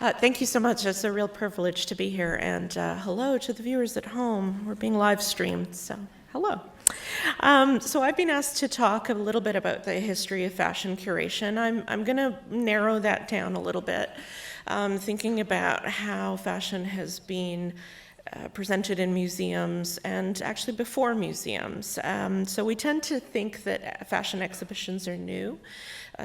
Thank you so much. It's a real privilege to be here. And hello to the viewers at home. We're being live streamed, so hello. So I've been asked to talk a little bit about the history of fashion curation. I'm going to narrow that down a little bit, thinking about how fashion has been presented in museums and actually before museums. So we tend to think that fashion exhibitions are new,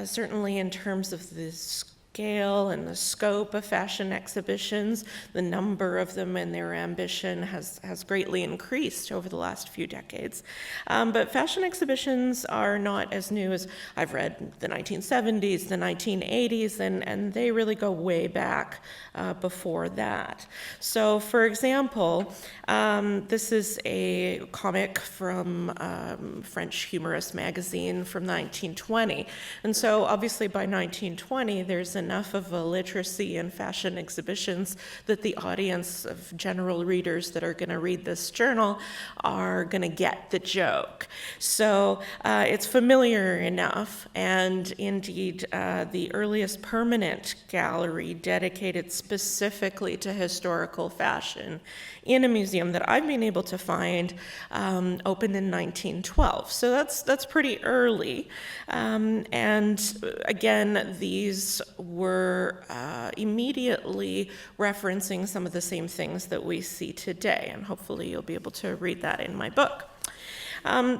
certainly in terms of the scale and the scope of fashion exhibitions. The number of them and their ambition has greatly increased over the last few decades. But fashion exhibitions are not as new as I've read the 1970s, the 1980s, and they really go way back before that. So for example, this is a comic from French humorous magazine from 1920. And so obviously by 1920, there's enough of a literacy in fashion exhibitions that the audience of general readers that are going to read this journal are going to get the joke. So it's familiar enough, and indeed the earliest permanent gallery dedicated specifically to historical fashion in a museum that I've been able to find opened in 1912. So that's pretty early. And again, these were immediately referencing some of the same things that we see today, and hopefully you'll be able to read that in my book.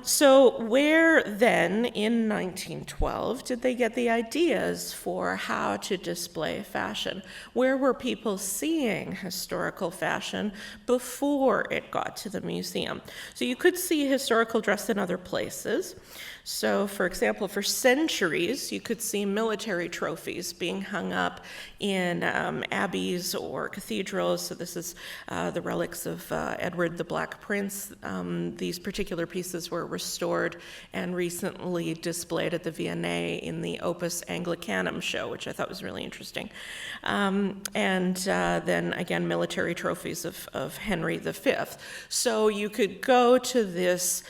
So where then, in 1912, did they get the ideas for how to display fashion? Where were people seeing historical fashion before it got to the museum? So you could see historical dress in other places. So, for example, for centuries, you could see military trophies being hung up in abbeys or cathedrals. So this is the relics of Edward the Black Prince. These particular pieces were restored and recently displayed at the V&A in the Opus Anglicanum show, which I thought was really interesting. And then, again, military trophies of Henry V. So you could go to this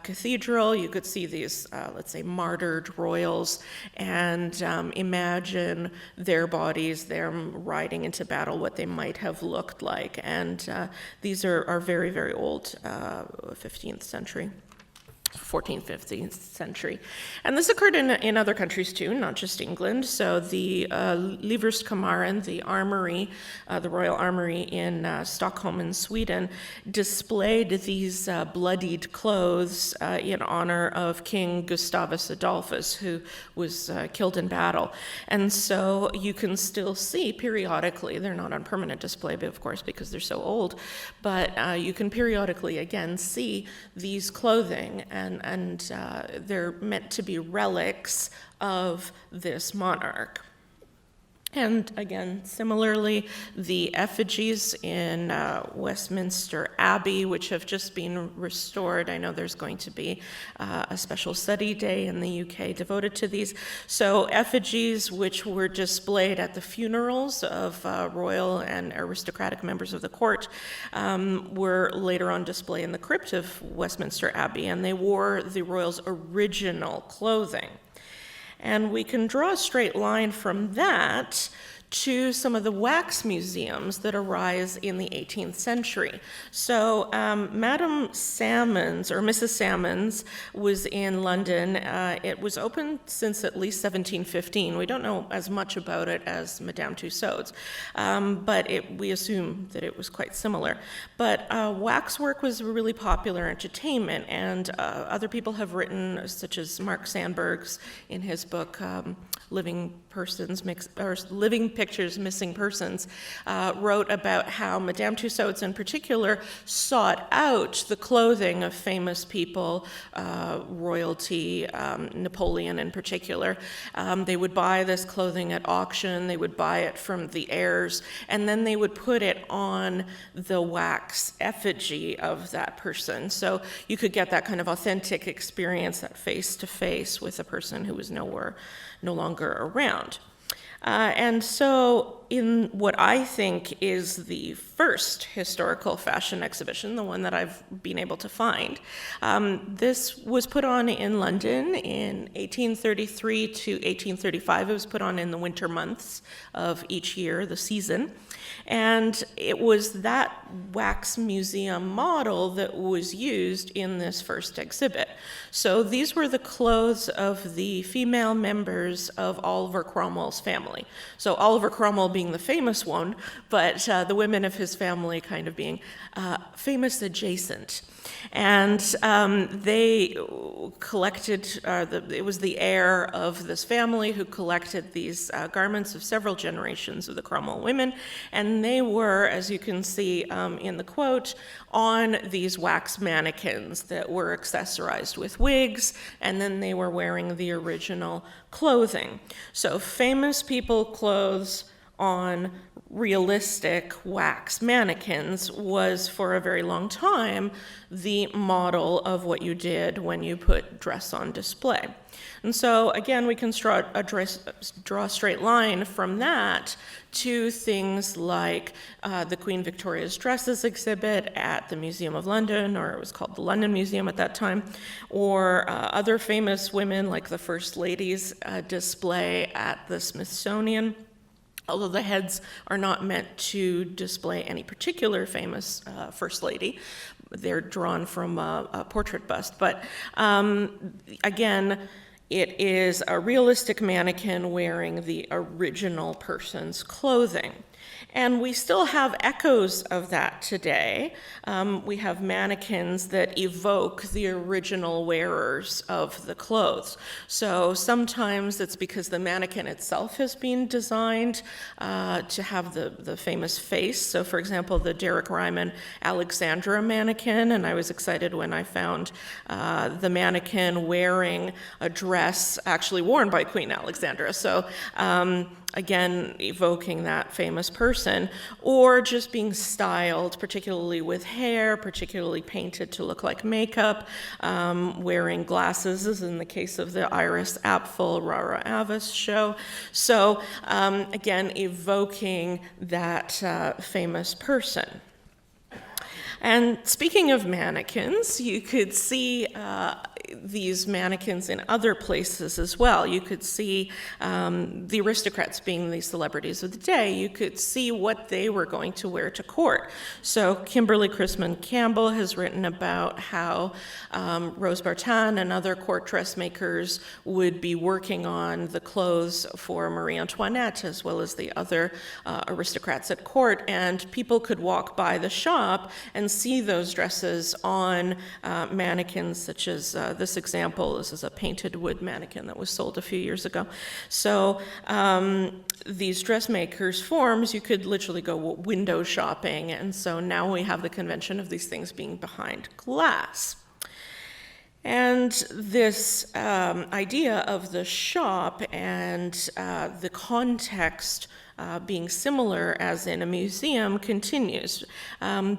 cathedral, you could see these let's say, martyred royals, and imagine their bodies, them riding into battle, what they might have looked like. And these are very, very old, 15th century. 14th, 15th century. And this occurred in other countries too, not just England. So the Livrustkammaren, the armory, the Royal Armory in Stockholm in Sweden, displayed these bloodied clothes in honor of King Gustavus Adolphus, who was killed in battle. And so you can still see periodically, they're not on permanent display, of course, because they're so old, but you can periodically, again, see these clothing, and they're meant to be relics of this monarch. And again, similarly, the effigies in Westminster Abbey, which have just been restored. I know there's going to be a special study day in the UK devoted to these. So effigies which were displayed at the funerals of royal and aristocratic members of the court were later on displayed in the crypt of Westminster Abbey, and they wore the royals' original clothing. And we can draw a straight line from that to some of the wax museums that arise in the 18th century. So Madame Salmon's, or Mrs. Salmon's, was in London. It was open since at least 1715. We don't know as much about it as Madame Tussauds, but we assume that it was quite similar. But waxwork was a really popular entertainment, and other people have written, such as Mark Sandberg's in his book, Living Pictures, Missing Persons, wrote about how Madame Tussauds in particular sought out the clothing of famous people, royalty, Napoleon in particular. They would buy this clothing at auction, they would buy it from the heirs, and then they would put it on the wax effigy of that person. So you could get that kind of authentic experience, that face-to-face with a person who was no longer around. And so in what I think is the first historical fashion exhibition, the one that I've been able to find, this was put on in London in 1833 to 1835. It was put on in the winter months of each year, the season. And it was that wax museum model that was used in this first exhibit. So these were the clothes of the female members of Oliver Cromwell's family. So Oliver Cromwell being the famous one, but the women of his family kind of being famous adjacent. And they collected, it was the heir of this family who collected these garments of several generations of the Cromwell women, and they were, as you can see in the quote, on these wax mannequins that were accessorized with wigs, and then they were wearing the original clothing. So famous people clothes on realistic wax mannequins was for a very long time the model of what you did when you put dress on display. And so again, we can draw a straight line from that to things like the Queen Victoria's Dresses exhibit at the Museum of London, or it was called the London Museum at that time, or other famous women like the First Lady's display at the Smithsonian. Although the heads are not meant to display any particular famous First Lady, they're drawn from a portrait bust. But again, it is a realistic mannequin wearing the original person's clothing. And we still have echoes of that today. We have mannequins that evoke the original wearers of the clothes. So sometimes it's because the mannequin itself has been designed to have the famous face. So for example, the Derek Ryman Alexandra mannequin, and I was excited when I found the mannequin wearing a dress actually worn by Queen Alexandra. So again, evoking that famous person, or just being styled, particularly with hair, particularly painted to look like makeup, wearing glasses, as in the case of the Iris Apfel Rara Avis show. So again, evoking that famous person. And speaking of mannequins, you could see these mannequins in other places as well. You could see the aristocrats being the celebrities of the day. You could see what they were going to wear to court. So Kimberly Chrisman Campbell has written about how Rose Bartan and other court dressmakers would be working on the clothes for Marie Antoinette as well as the other aristocrats at court, and people could walk by the shop and see those dresses on mannequins such as this example. This is a painted wood mannequin that was sold a few years ago. So these dressmakers' forms, you could literally go window shopping, and so now we have the convention of these things being behind glass. And this idea of the shop and the context being similar as in a museum continues.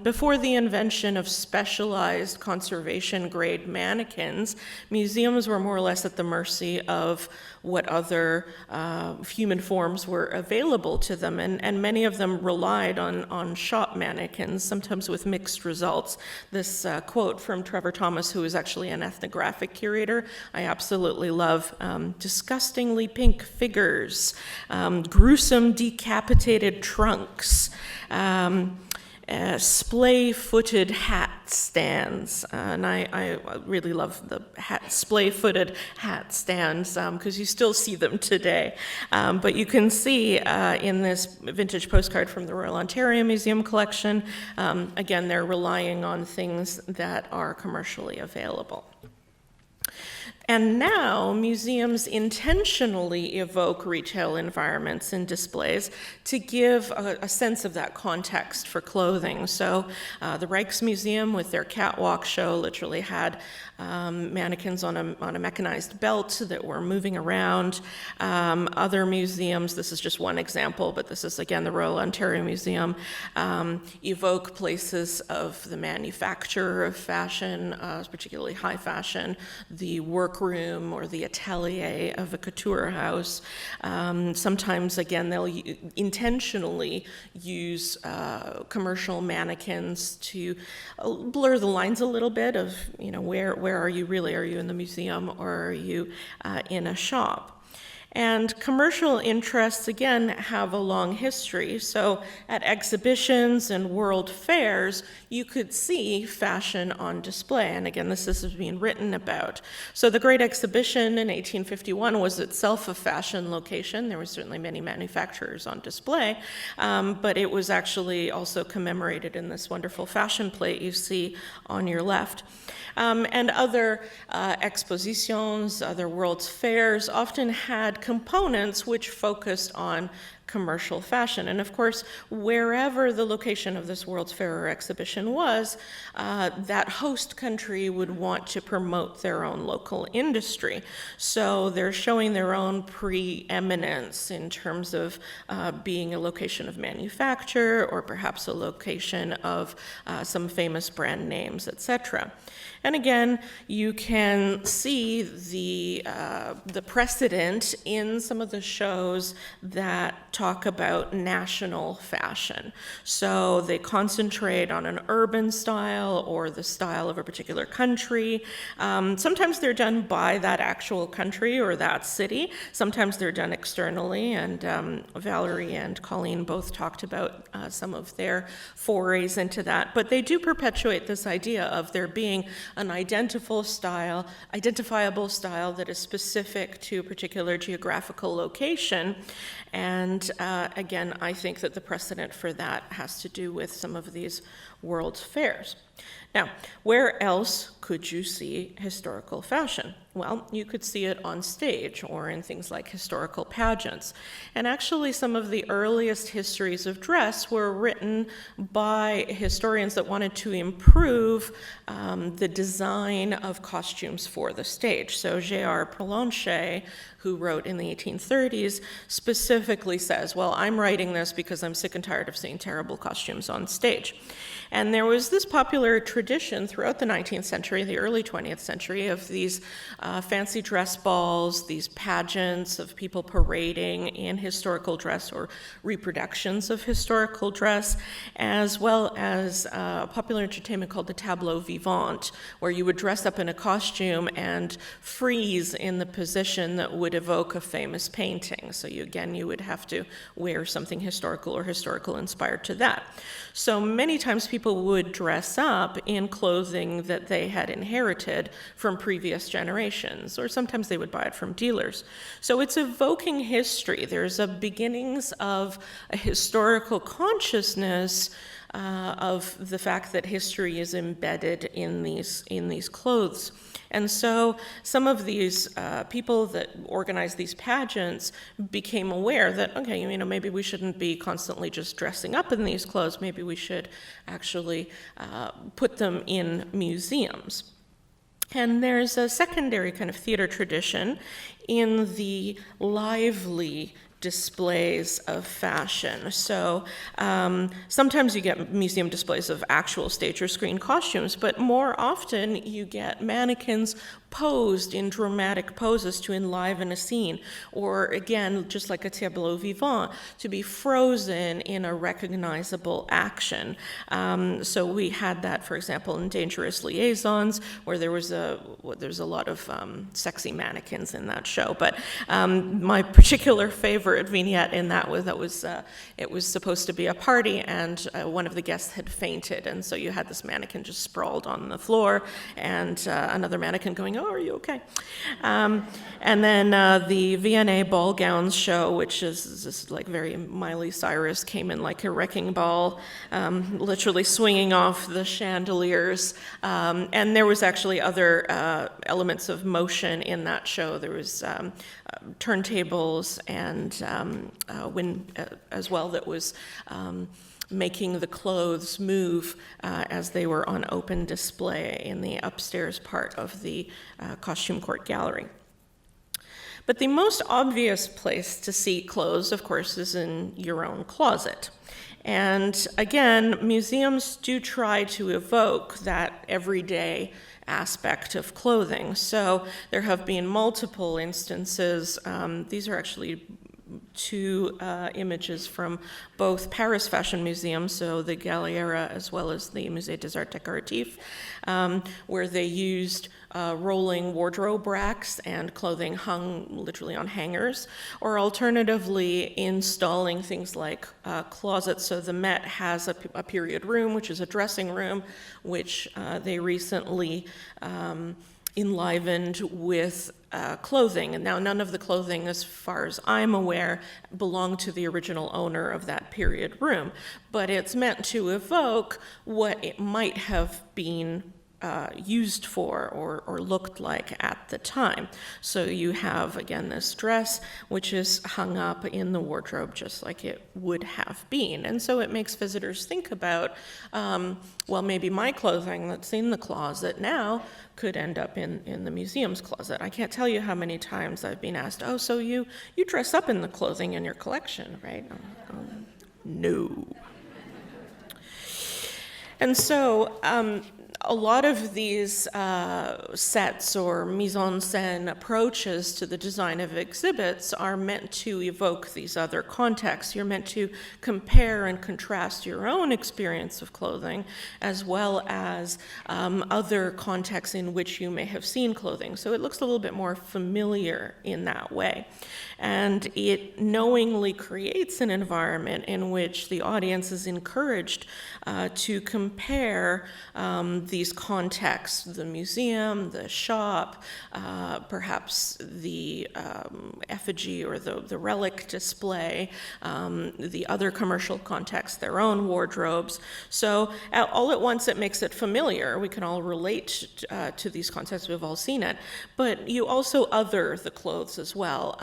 Before the invention of specialized conservation-grade mannequins, museums were more or less at the mercy of what other human forms were available to them, and many of them relied on shop mannequins, sometimes with mixed results. This quote from Trevor Thomas, who is actually an ethnographic curator, I absolutely love. Disgustingly pink figures, gruesome decapitated trunks, splay-footed hat stands, and I really love the splay-footed hat stands because you still see them today. But you can see in this vintage postcard from the Royal Ontario Museum collection, again, they're relying on things that are commercially available. And now museums intentionally evoke retail environments and displays to give a sense of that context for clothing. So the Rijksmuseum with their Catwalk show literally had mannequins on a mechanized belt that were moving around. Other museums, this is just one example, but this is again the Royal Ontario Museum, evoke places of the manufacture of fashion, particularly high fashion, the work workroom or the atelier of a couture house. Sometimes, again, they'll intentionally use commercial mannequins to blur the lines a little bit of, where are you really? Are you in the museum or are you in a shop? And commercial interests, again, have a long history. So at exhibitions and world fairs, you could see fashion on display. And again, this is being written about. So the Great Exhibition in 1851 was itself a fashion location. There were certainly many manufacturers on display, but it was actually also commemorated in this wonderful fashion plate you see on your left. And other expositions, other world's fairs often had components which focused on commercial fashion. And of course, wherever the location of this World's Fair or exhibition was, that host country would want to promote their own local industry. So they're showing their own preeminence in terms of being a location of manufacture or perhaps a location of some famous brand names, etc. And again, you can see the precedent in some of the shows that talk about national fashion. So they concentrate on an urban style or the style of a particular country. Sometimes they're done by that actual country or that city. Sometimes they're done externally, and Valerie and Colleen both talked about some of their forays into that. But they do perpetuate this idea of there being an identifiable style that is specific to a particular geographical location. And again, I think that the precedent for that has to do with some of these world's fairs. Now, where else could you see historical fashion? Well, you could see it on stage or in things like historical pageants. And actually, some of the earliest histories of dress were written by historians that wanted to improve the design of costumes for the stage. So J.R. Pralanchet, who wrote in the 1830s, specifically says, well, I'm writing this because I'm sick and tired of seeing terrible costumes on stage. And there was this popular tradition throughout the 19th century, the early 20th century, of these fancy dress balls, these pageants of people parading in historical dress or reproductions of historical dress, as well as popular entertainment called the tableau vivant, where you would dress up in a costume and freeze in the position that would evoke a famous painting. So you would have to wear something historical or historical inspired to that. So many times people would dress up in clothing that they had inherited from previous generations, or sometimes they would buy it from dealers. So it's evoking history. There's a beginnings of a historical consciousness of the fact that history is embedded in these clothes. And so some of these people that organized these pageants became aware that, okay, maybe we shouldn't be constantly just dressing up in these clothes. Maybe we should actually put them in museums. And there's a secondary kind of theater tradition in the lively displays of fashion. So sometimes you get museum displays of actual stage or screen costumes, but more often you get mannequins posed in dramatic poses to enliven a scene, or again, just like a tableau vivant, to be frozen in a recognizable action. So we had that, for example, in Dangerous Liaisons, where there's a lot of sexy mannequins in that show. But my particular favorite vignette in that was it was supposed to be a party, and one of the guests had fainted, and so you had this mannequin just sprawled on the floor, and another mannequin going, "Oh, are you okay?" And then the V&A ball gowns show, which is just like very Miley Cyrus, came in like a wrecking ball, literally swinging off the chandeliers. And there was actually other elements of motion in that show. There was turntables and wind as well that was making the clothes move as they were on open display in the upstairs part of the costume court gallery. But the most obvious place to see clothes, of course, is in your own closet. And again, museums do try to evoke that everyday aspect of clothing. So there have been multiple instances. These are actually two images from both Paris Fashion Museum, so the Galliera, as well as the Musée des Arts Décoratifs, where they used rolling wardrobe racks and clothing hung literally on hangers, or alternatively installing things like closets. So the Met has a period room, which is a dressing room, which they recently enlivened with clothing. And now none of the clothing, as far as I'm aware, belonged to the original owner of that period room, but it's meant to evoke what it might have been used for or looked like at the time. So you have, again, this dress, which is hung up in the wardrobe just like it would have been. And so it makes visitors think about, well, maybe my clothing that's in the closet now could end up in the museum's closet. I can't tell you how many times I've been asked, oh, so you dress up in the clothing in your collection, right? No. And so, a lot of these sets or mise-en-scène approaches to the design of exhibits are meant to evoke these other contexts. You're meant to compare and contrast your own experience of clothing as well as other contexts in which you may have seen clothing. So it looks a little bit more familiar in that way. And it knowingly creates an environment in which the audience is encouraged to compare these contexts, the museum, the shop, perhaps the effigy or the relic display, the other commercial context, their own wardrobes. So all at once it makes it familiar. We can all relate to these contexts. We've all seen it. But you also other the clothes as well,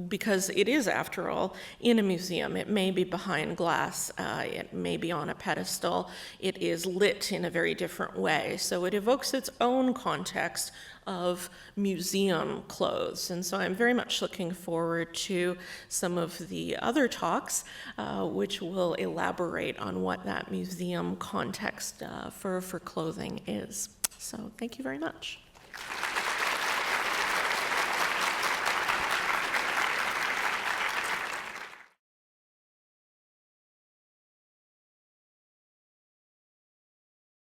because it is, after all, in a museum. It may be behind glass. It may be on a pedestal. It is lit in a very different way. So it evokes its own context of museum clothes. And so I'm very much looking forward to some of the other talks, which will elaborate on what that museum context for clothing is. So thank you very much.